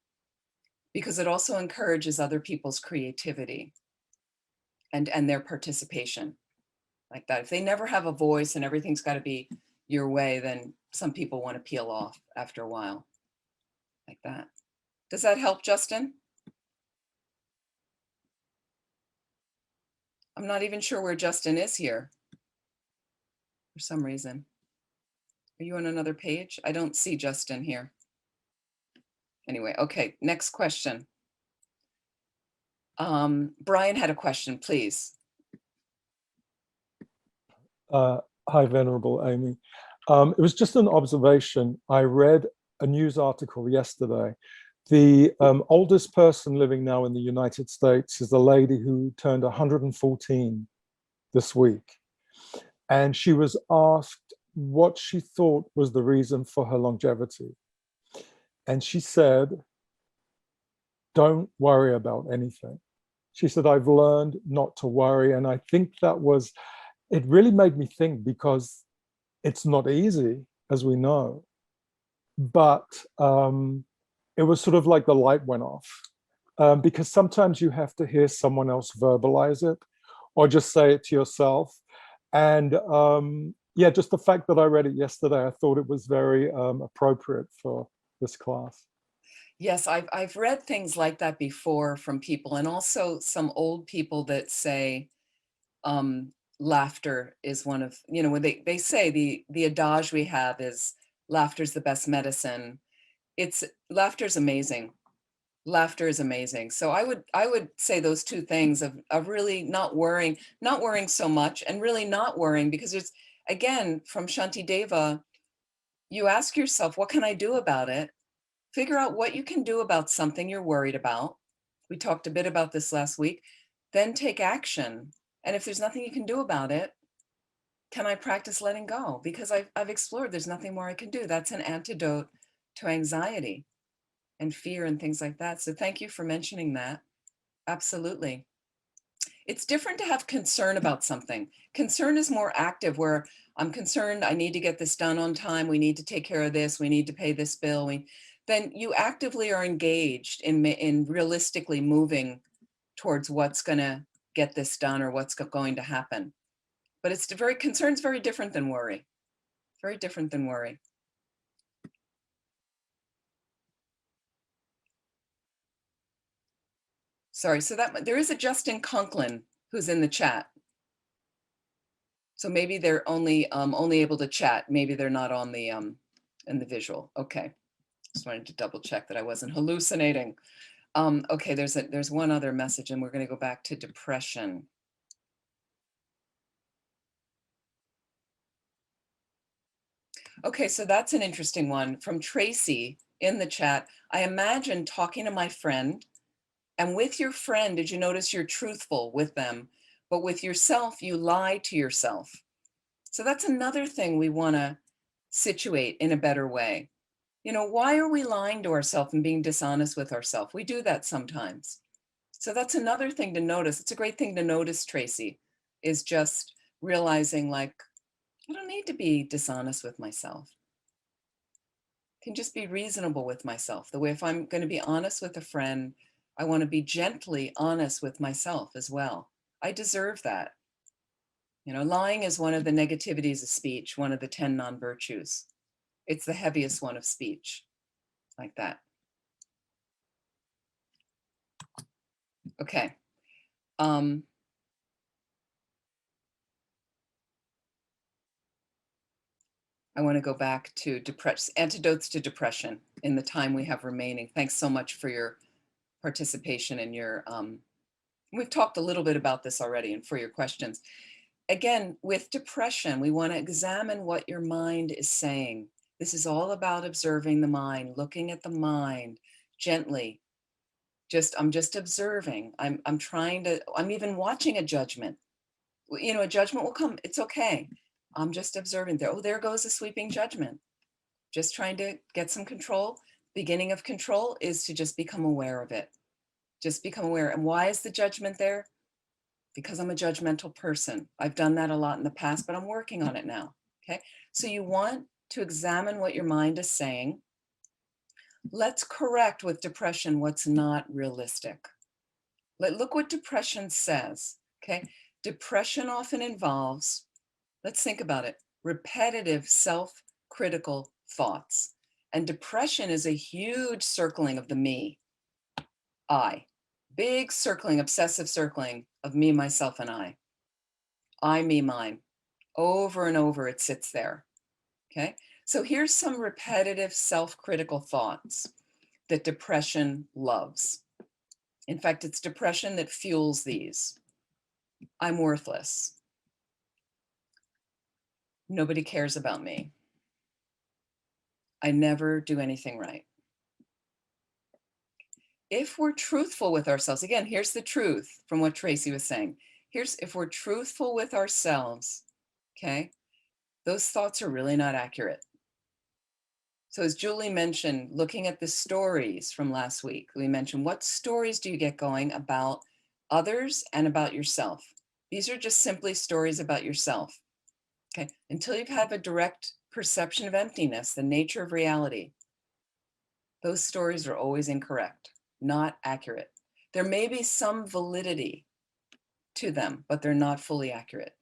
because it also encourages other people's creativity and their participation like that. If they never have a voice and everything's got to be your way, then some people want to peel off after a while like that. Does that help, Justin? I'm not even sure where Justin is here for some reason. Are you on another page? I don't see Justin here. Anyway, okay, next question. Brian had a question, please. Hi, Venerable Amy. It was just an observation. I read a news article yesterday. The oldest person living now in the United States is a lady who turned 114 this week. And she was asked what she thought was the reason for her longevity. And she said, don't worry about anything. She said, I've learned not to worry. And I think that was, it really made me think, because it's not easy, as we know. But it was sort of like the light went off, because sometimes you have to hear someone else verbalize it or just say it to yourself. And yeah, just the fact that I read it yesterday, I thought it was very appropriate for this class. Yes, I've read things like that before from people, and also some old people that say laughter is one of, when they say the adage we have is laughter's the best medicine. Laughter's amazing. Laughter is amazing. So I would say those two things of really not worrying so much, and really not worrying, because there's, again, from Shantideva, you ask yourself, what can I do about it? Figure out what you can do about something you're worried about. We talked a bit about this last week. Then take action. And if there's nothing you can do about it, can I practice letting go? Because I've explored, there's nothing more I can do. That's an antidote to anxiety and fear and things like that. So thank you for mentioning that. Absolutely. It's different to have concern about something. Concern is more active, where I'm concerned, I need to get this done on time. We need to take care of this. We need to pay this bill. Then you actively are engaged in realistically moving towards what's going to get this done or what's going to happen. But concern's very different than worry. Very different than worry. Sorry, so that there is a Justin Conklin who's in the chat. So maybe they're only able to chat. Maybe they're not on the in the visual. Okay, just wanted to double check that I wasn't hallucinating. Okay, there's one other message, and we're going to go back to depression. Okay, so that's an interesting one from Tracy in the chat. I imagine talking to my friend, and with your friend, did you notice you're truthful with them, but with yourself, you lie to yourself. So that's another thing we want to situate in a better way. Why are we lying to ourselves and being dishonest with ourselves? We do that sometimes. So that's another thing to notice. It's a great thing to notice, Tracy, is just realizing, like, I don't need to be dishonest with myself. I can just be reasonable with myself. The way, if I'm going to be honest with a friend, I want to be gently honest with myself as well. I deserve that. Lying is one of the negativities of speech, one of the 10 non-virtues. It's the heaviest one of speech, like that. Okay. I want to go back to antidotes to depression in the time we have remaining. Thanks so much for your participation and your, we've talked a little bit about this already, and for your questions. Again, with depression, we want to examine what your mind is saying. This is all about observing the mind, looking at the mind gently. I'm just observing. I'm even watching a judgment. A judgment will come. It's okay. I'm just observing there. Oh, there goes a sweeping judgment. Just trying to get some control. Beginning of control is to just become aware of it. Just become aware. And why is the judgment there? Because I'm a judgmental person. I've done that a lot in the past, but I'm working on it now. Okay. So you want to examine what your mind is saying. Let's correct with depression what's not realistic. Look what depression says. Okay. Depression often involves, let's think about it, repetitive self-critical thoughts. And depression is a huge circling of the me, I. Big circling, obsessive circling of me, myself, and I, me, mine. Over and over, it sits there. Okay. So here's some repetitive self-critical thoughts that depression loves. In fact, it's depression that fuels these. I'm worthless. Nobody cares about me. I never do anything right. If we're truthful with ourselves, again, here's the truth from what Tracy was saying. If we're truthful with ourselves, okay, those thoughts are really not accurate. So as Julie mentioned, looking at the stories from last week, we mentioned, what stories do you get going about others and about yourself. These are just simply stories about yourself. Okay, until you have a direct perception of emptiness, the nature of reality, those stories are always incorrect, not accurate. There may be some validity to them, but they're not fully accurate.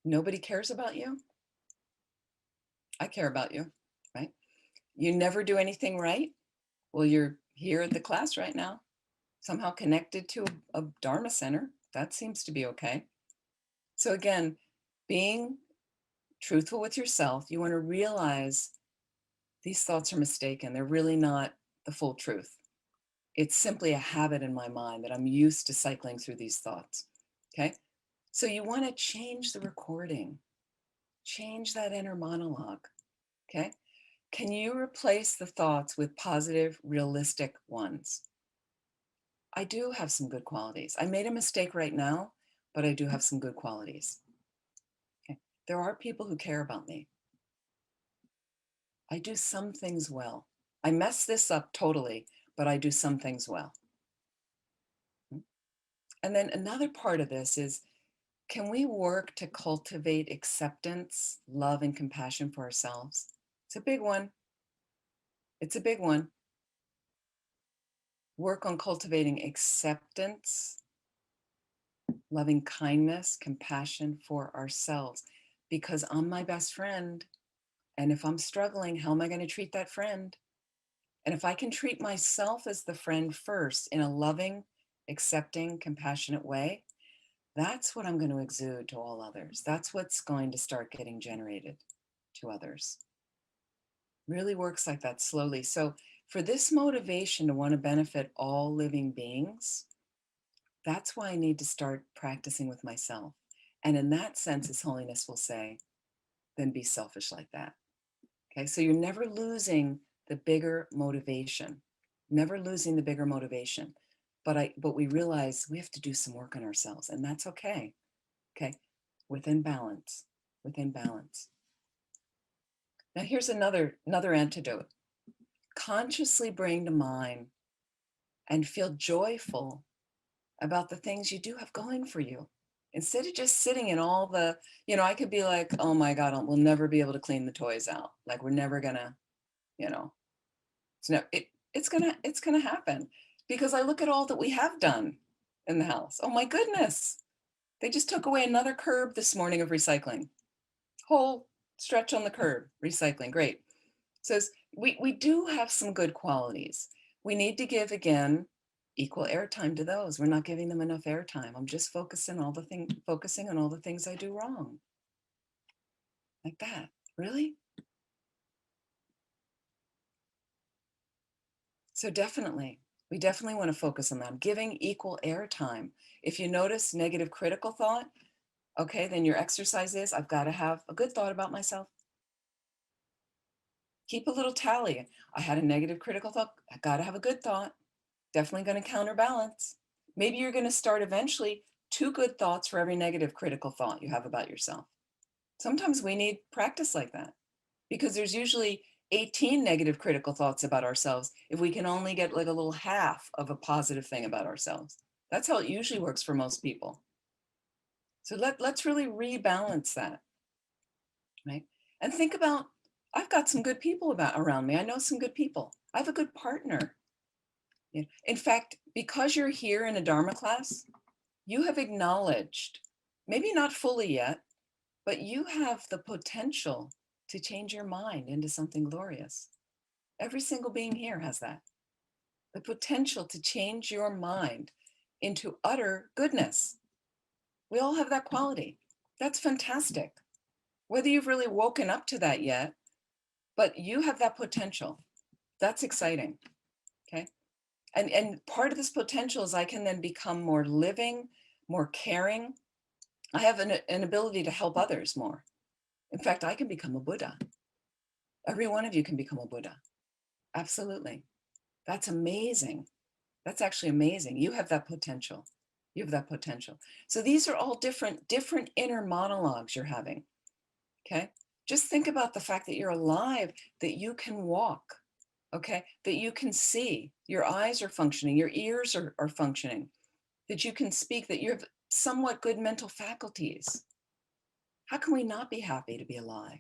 Nobody cares about you. I care about you, right? You never do anything right. Well, you're here at the class right now, somehow connected to a Dharma center. That seems to be okay. So again, being truthful with yourself, you want to realize these thoughts are mistaken. They're really not the full truth. It's simply a habit in my mind that I'm used to cycling through these thoughts. Okay. So you want to change the recording, change that inner monologue. Okay. Can you replace the thoughts with positive, realistic ones? I do have some good qualities. I made a mistake right now, but I do have some good qualities. Okay. There are people who care about me. I do some things well. I mess this up totally, but I do some things well. And then another part of this is, can we work to cultivate acceptance, love, and compassion for ourselves? It's a big one. It's a big one. Work on cultivating acceptance, loving kindness, compassion for ourselves, because I'm my best friend. And if I'm struggling, how am I going to treat that friend? And if I can treat myself as the friend first in a loving, accepting, compassionate way, that's what I'm going to exude to all others. That's what's going to start getting generated to others. Really works like that slowly. So for this motivation to want to benefit all living beings, that's why I need to start practicing with myself. And in that sense, His Holiness will say, then be selfish like that. Okay, so you're never losing the bigger motivation, never losing the bigger motivation. But we realize we have to do some work on ourselves, and that's okay. Okay, within balance, within balance. Now here's another antidote. Consciously bring to mind and feel joyful about the things you do have going for you. Instead of just sitting in all the, I could be like, oh my God, we'll never be able to clean the toys out. Like we're never gonna, it's gonna happen, because I look at all that we have done in the house. Oh my goodness. They just took away another curb this morning of recycling. Whole stretch on the curb, recycling, great. So we do have some good qualities. We need to give, again, equal airtime to those. We're not giving them enough airtime. I'm just focusing on all the things I do wrong. Like that. Really? So we definitely want to focus on that. Giving equal airtime. If you notice negative critical thought, okay, then your exercise is, I've got to have a good thought about myself. Keep a little tally. I had a negative critical thought. I got to have a good thought. Definitely going to counterbalance. Maybe you're going to start eventually 2 good thoughts for every negative critical thought you have about yourself. Sometimes we need practice like that, because there's usually 18 negative critical thoughts about ourselves if we can only get like a little half of a positive thing about ourselves. That's how it usually works for most people. So let's really rebalance that, right? And think about, I've got some good people around me. I know some good people. I have a good partner. In fact, because you're here in a Dharma class, you have acknowledged, maybe not fully yet, but you have the potential to change your mind into something glorious. Every single being here has that. The potential to change your mind into utter goodness. We all have that quality. That's fantastic. Whether you've really woken up to that yet, but you have that potential. That's exciting. Okay. And part of this potential is I can then become more living, more caring. I have an ability to help others more. In fact, I can become a Buddha. Every one of you can become a Buddha. Absolutely. That's amazing. That's actually amazing. You have that potential. You have that potential. So these are all different inner monologues you're having. Okay. Just think about the fact that you're alive, that you can walk. Okay. That you can see. Your eyes are functioning. Your ears are functioning. that you can speak, that you have somewhat good mental faculties. How can we not be happy to be alive?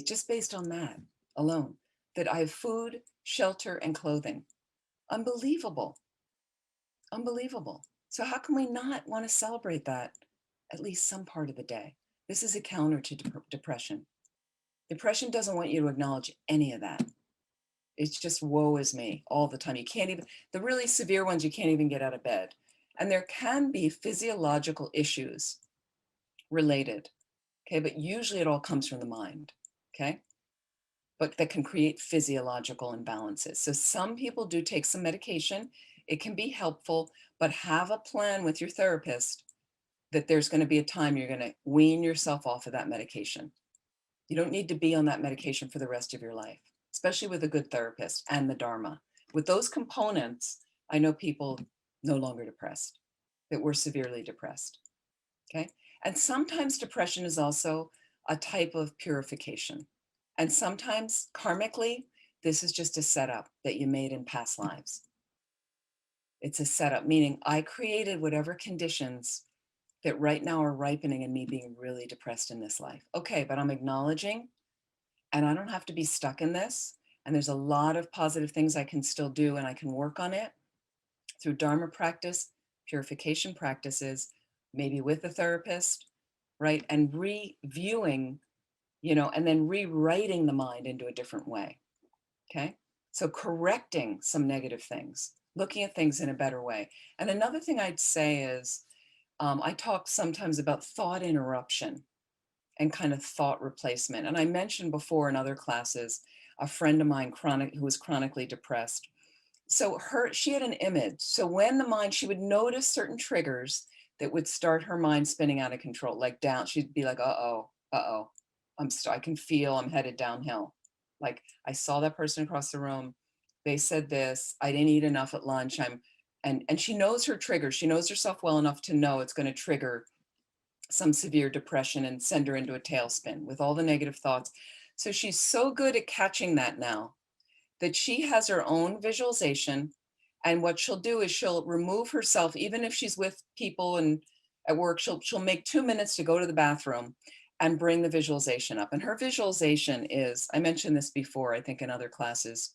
Just based on that alone, that I have food, shelter, and clothing. Unbelievable. Unbelievable. So how can we not want to celebrate that at least some part of the day? This is a counter to depression. Depression doesn't want you to acknowledge any of that. It's just woe is me all the time. You can't even, the really severe ones, you can't even get out of bed. And there can be physiological issues related, okay? But usually it all comes from the mind, okay? But that can create physiological imbalances. So some people do take some medication. It can be helpful, but have a plan with your therapist that there's going to be a time you're going to wean yourself off of that medication. You don't need to be on that medication for the rest of your life, especially with a good therapist and the Dharma. With those components, I know people no longer depressed, that were severely depressed, okay? And sometimes depression is also a type of purification. And sometimes karmically, this is just a setup that you made in past lives. It's a setup, meaning I created whatever conditions that right now are ripening in me being really depressed in this life. Okay, but I'm acknowledging, and I don't have to be stuck in this. And there's a lot of positive things I can still do, and I can work on it through Dharma practice, purification practices, maybe with a therapist, right? And reviewing, and then rewriting the mind into a different way, okay? So correcting some negative things, looking at things in a better way. And another thing I'd say is, I talk sometimes about thought interruption and kind of thought replacement. And I mentioned before in other classes, a friend of mine who was chronically depressed. So she had an image. So when the mind, she would notice certain triggers that would start her mind spinning out of control, like down, she'd be like, uh-oh, I can feel I'm headed downhill. Like I saw that person across the room. They said this, I didn't eat enough at lunch. And she knows her triggers. She knows herself well enough to know it's going to trigger some severe depression and send her into a tailspin with all the negative thoughts. So she's so good at catching that now that she has her own visualization. And what she'll do is she'll remove herself, even if she's with people and at work, she'll make 2 minutes to go to the bathroom and bring the visualization up. And her visualization is, I mentioned this before, I think in other classes,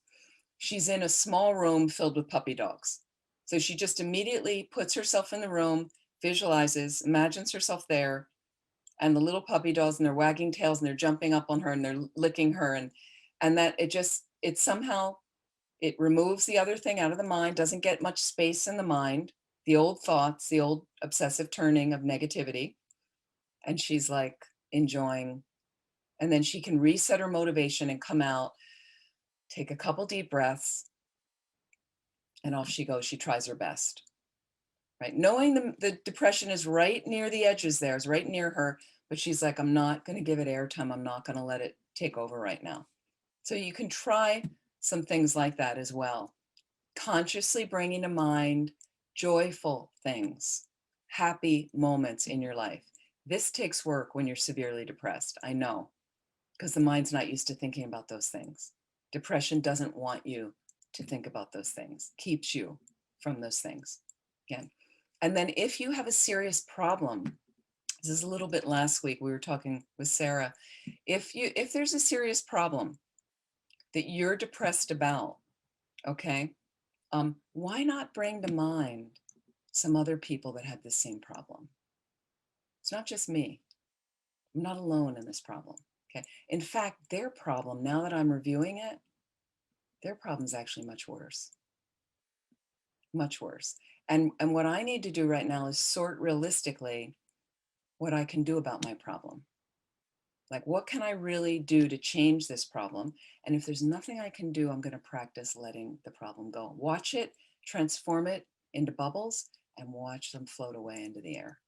she's in a small room filled with puppy dogs. So she just immediately puts herself in the room, visualizes, imagines herself there, and the little puppy dogs, and they're wagging tails and they're jumping up on her and they're licking her. And that it somehow, it removes the other thing out of the mind, doesn't get much space in the mind, the old thoughts, the old obsessive turning of negativity. And she's like enjoying, and then she can reset her motivation and come out, take a couple deep breaths, and off she goes. She tries her best, right? Knowing the depression is right near the edges there, is right near her, but she's like, I'm not going to give it airtime. I'm not going to let it take over right now. So you can try some things like that as well. Consciously bringing to mind joyful things, happy moments in your life. This takes work when you're severely depressed, I know, because the mind's not used to thinking about those things. Depression doesn't want you to think about those things, keeps you from those things, again. And then if you have a serious problem, this is a little bit last week, we were talking with Sarah, if there's a serious problem that you're depressed about, okay, why not bring to mind some other people that had the same problem? It's not just me. I'm not alone in this problem, okay? In fact, their problem, now that I'm reviewing it, their problem is actually much worse. Much worse. And what I need to do right now is sort realistically what I can do about my problem. Like, what can I really do to change this problem? And if there's nothing I can do, I'm going to practice letting the problem go. Watch it, transform it into bubbles, and watch them float away into the air.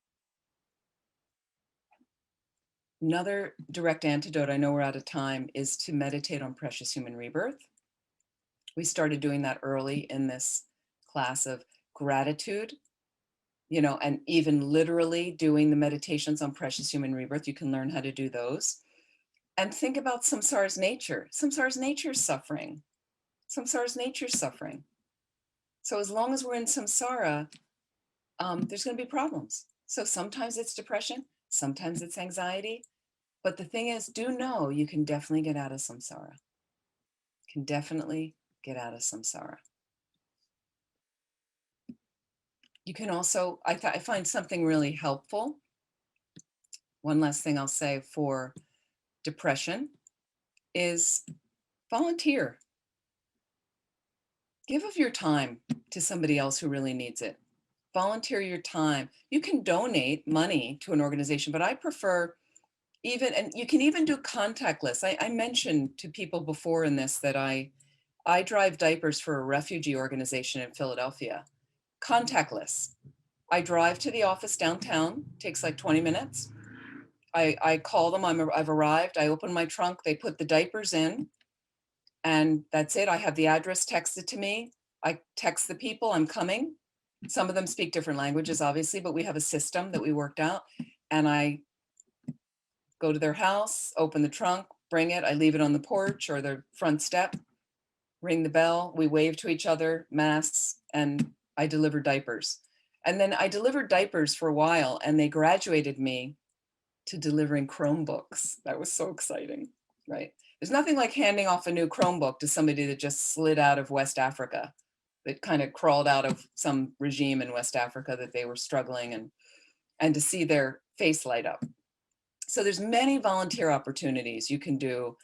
Another direct antidote, I know we're out of time, is to meditate on precious human rebirth. We started doing that early in this class of gratitude, and even literally doing the meditations on precious human rebirth. You can learn how to do those. And think about samsara's nature. Samsara's nature is suffering. Samsara's nature is suffering. So as long as we're in samsara, there's going to be problems. So sometimes it's depression, sometimes it's anxiety. But the thing is, do know you can definitely get out of samsara. Can definitely get out of samsara. You can also, I find something really helpful. One last thing I'll say for depression is volunteer. Give of your time to somebody else who really needs it. Volunteer your time. You can donate money to an organization, but I prefer even, and you can even do contactless. I mentioned to people before in this that I drive diapers for a refugee organization in Philadelphia. Contactless. I drive to the office downtown, takes like 20 minutes. I call them, I've arrived, I open my trunk, they put the diapers in, and that's it. I have the address texted to me. I text the people, I'm coming. Some of them speak different languages, obviously, but we have a system that we worked out. And I go to their house, open the trunk, bring it, I leave it on the porch or the front step, ring the bell, we wave to each other, masks, and I deliver diapers. And then I delivered diapers for a while, and they graduated me to delivering Chromebooks. That was so exciting, right? There's nothing like handing off a new Chromebook to somebody that just slid out of West Africa, that kind of crawled out of some regime in West Africa that they were struggling, and to see their face light up. So there's many volunteer opportunities you can do.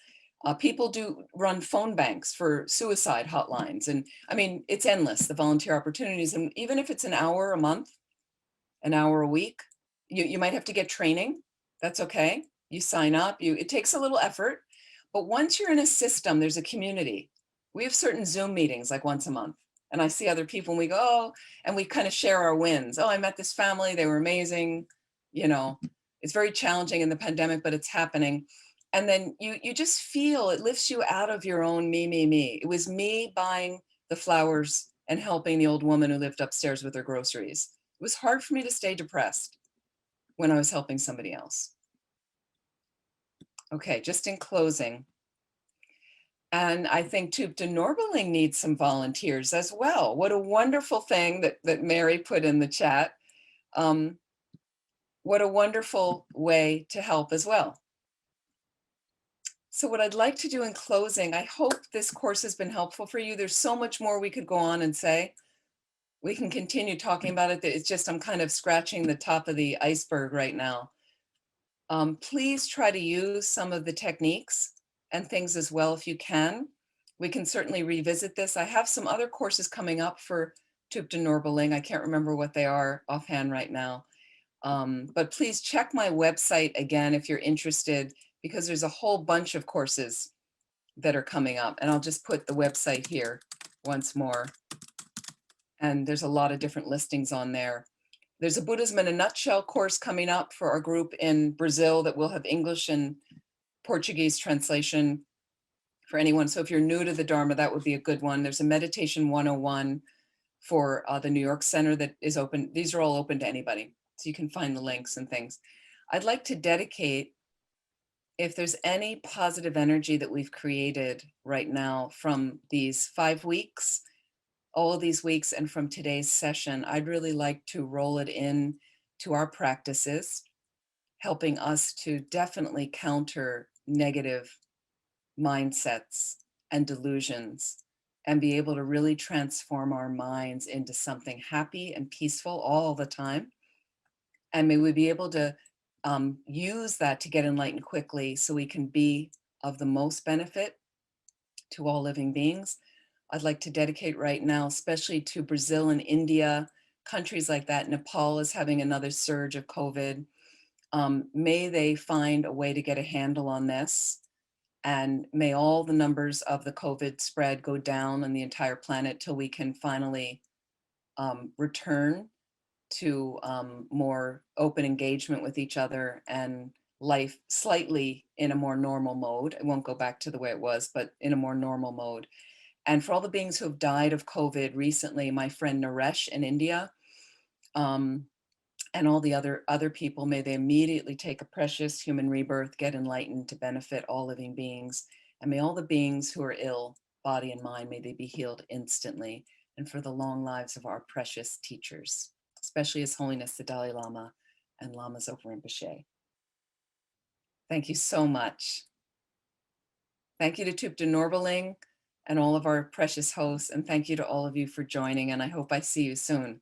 People do run phone banks for suicide hotlines. And I mean, it's endless, the volunteer opportunities. And even if it's an hour a month, an hour a week, you might have to get training. That's okay. You sign up, it takes a little effort, but once you're in a system, there's a community. We have certain Zoom meetings like once a month, and I see other people and we go, oh, and we kind of share our wins. Oh, I met this family, they were amazing. You know, it's very challenging in the pandemic, but it's happening. And then you just feel it lifts you out of your own me. It was me buying the flowers and helping the old woman who lived upstairs with her groceries. It was hard for me to stay depressed when I was helping somebody else. Okay, just in closing, and I think Tupta Norberling needs some volunteers as well. What a wonderful thing that Mary put in the chat. What a wonderful way to help as well. So what I'd like to do in closing, I hope this course has been helpful for you. There's so much more we could go on and say. We can continue talking about it. It's just I'm kind of scratching the top of the iceberg right now. Please try to use some of the techniques and things as well if you can. We can certainly revisit this. I have some other courses coming up for Tupta Norberling. I can't remember what they are offhand right now. But please check my website again if you're interested, because there's a whole bunch of courses that are coming up. And I'll just put the website here once more. And there's a lot of different listings on there. There's a Buddhism in a Nutshell course coming up for our group in Brazil that will have English and Portuguese translation for anyone. So if you're new to the Dharma, that would be a good one. There's a Meditation 101 for the New York Center that is open. These are all open to anybody. So you can find the links and things. I'd like to dedicate, if there's any positive energy that we've created right now from these 5 weeks, all of these weeks, and from today's session, I'd really like to roll it in to our practices, helping us to definitely counter negative mindsets and delusions, and be able to really transform our minds into something happy and peaceful all the time. And may we be able to use that to get enlightened quickly so we can be of the most benefit to all living beings. I'd like to dedicate right now, especially to Brazil and India, countries like that. Nepal is having another surge of COVID. May they find a way to get a handle on this, and may all the numbers of the COVID spread go down on the entire planet till we can finally return to more open engagement with each other and life slightly in a more normal mode. It won't go back to the way it was, but in a more normal mode. And for all the beings who have died of COVID recently, my friend Naresh in India, and all the other people, may they immediately take a precious human rebirth, get enlightened to benefit all living beings. And may all the beings who are ill, body and mind, may they be healed instantly. And for the long lives of our precious teachers. especially His Holiness the Dalai Lama and Lamas over in Rinpoche. Thank you so much. Thank you to Thupten Norbeling and all of our precious hosts, and thank you to all of you for joining, and I hope I see you soon.